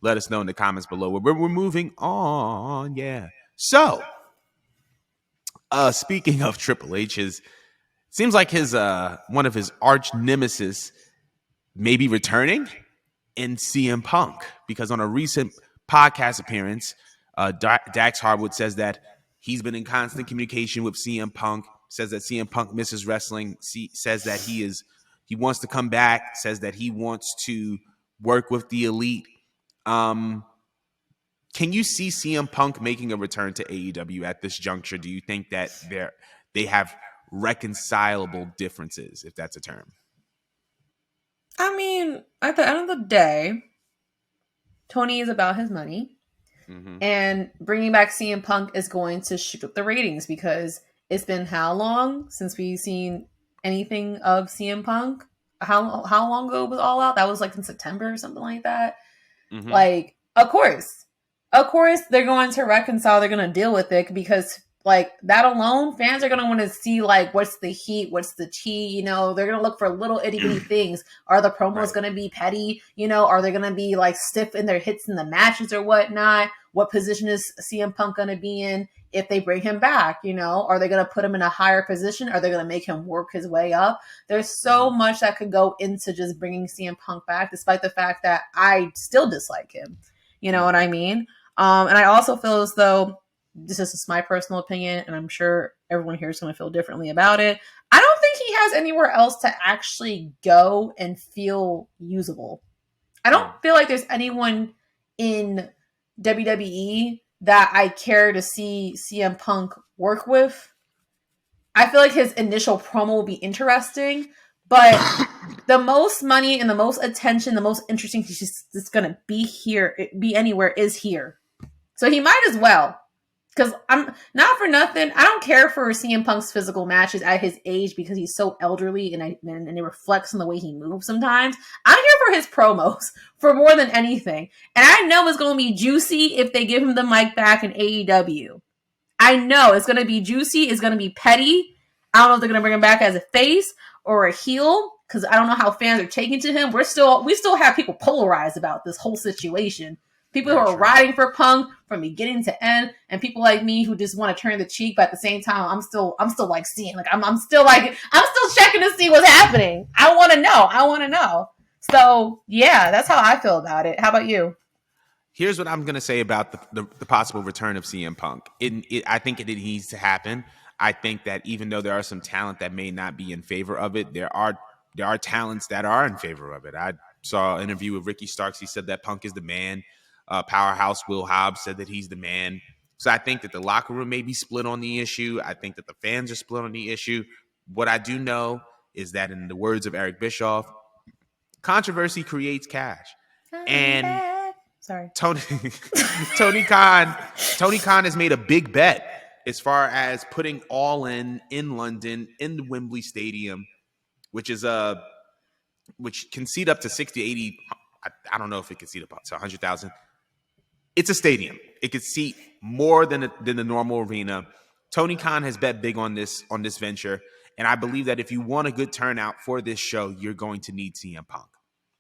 let us know in the comments below. We're moving on. Yeah. So, speaking of Triple H's, seems like his one of his arch nemesis may be returning in CM Punk, because on a recent podcast appearance, Dax Harwood says that he's been in constant communication with CM Punk, says that CM Punk misses wrestling, says that he wants to come back, says that he wants to work with the Elite. Can you see CM Punk making a return to AEW at this juncture? Do you think that they have reconcilable differences, if that's a term? I mean, at the end of the day, Tony is about his money. Mm-hmm. And bringing back CM Punk is going to shoot up the ratings, because it's been how long since we've seen anything of CM Punk? How long ago was All Out? That was like in September or something like that. Mm-hmm. Like, of course, they're going to reconcile. They're going to deal with it, because like that alone, fans are going to want to see like what's the heat, what's the tea. You know, they're going to look for little itty bitty things. Are the promos going to be petty? You know, are they going to be like stiff in their hits in the matches or whatnot? What position is CM Punk going to be in if they bring him back? You know, are they going to put him in a higher position? Are they going to make him work his way up? There's so much that could go into just bringing CM Punk back, despite the fact that I still dislike him. You know what I mean? And I also feel as though, this is just my personal opinion, and I'm sure everyone here is going to feel differently about it, I don't think he has anywhere else to actually go and feel usable. I don't feel like there's anyone in WWE that I care to see CM Punk work with. I feel like his initial promo will be interesting, but the most money and the most attention, the most interesting he's just going to be anywhere is here. So he might as well. Because I'm not for nothing, I don't care for CM Punk's physical matches at his age, because he's so elderly and it reflects in the way he moves sometimes. I'm here for his promos for more than anything. And I know it's going to be juicy if they give him the mic back in AEW. I know it's going to be juicy. It's going to be petty. I don't know if they're going to bring him back as a face or a heel, because I don't know how fans are taking to him. We still have people polarized about this whole situation. People who are riding for Punk from beginning to end, and people like me who just want to turn the cheek, but at the same time, I'm still like seeing, like I'm still checking to see what's happening. I want to know. So yeah, that's how I feel about it. How about you? Here's what I'm gonna say about the possible return of CM Punk. I think it needs to happen. I think that even though there are some talent that may not be in favor of it, there are talents that are in favor of it. I saw an interview with Ricky Starks. He said that Punk is the man. Powerhouse Will Hobbs said that he's the man. So I think that the locker room may be split on the issue. I think that the fans are split on the issue. What I do know is that, in the words of Eric Bischoff, controversy creates cash. Tony Khan has made a big bet as far as putting All In London in the Wembley Stadium, which can seat up to 60, 80. I don't know if it can seat up to 100,000. It's a stadium. It could seat more than the normal arena. Tony Khan has bet big on this venture, and I believe that if you want a good turnout for this show, you're going to need CM Punk.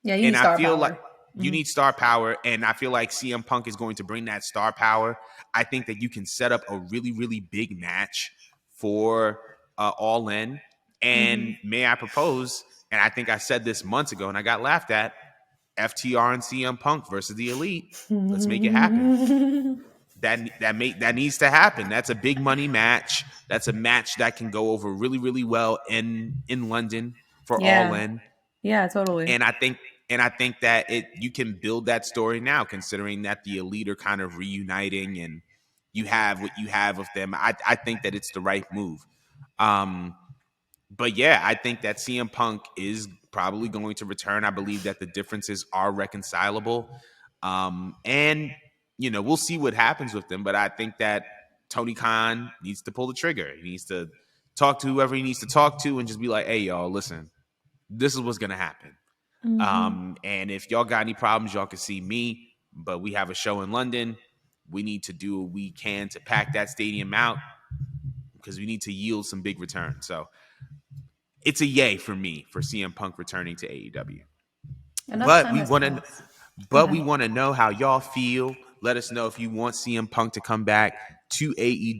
Yeah, you need star power. Like you need star power, and I feel like CM Punk is going to bring that star power. I think that you can set up a really, really big match for All In, and may I propose, and I think I said this months ago, and I got laughed at, FTR and CM Punk versus the Elite. Let's make it happen. That needs to happen. That's a big money match. That's a match that can go over really, really well in London for All In. Yeah, totally. And I think that you can build that story now, considering that the Elite are kind of reuniting and you have what you have of them. I think that it's the right move. But yeah, I think that CM Punk is probably going to return. I believe that the differences are reconcilable. And, we'll see what happens with them. But I think that Tony Khan needs to pull the trigger. He needs to talk to whoever he needs to talk to and just be like, hey, y'all, listen, this is what's going to happen. And if y'all got any problems, y'all can see me. But we have a show in London. We need to do what we can to pack that stadium out, because we need to yield some big returns. So it's a yay for me for CM Punk returning to AEW. But we want to But we want to know how y'all feel. Let us know if you want CM Punk to come back to AEW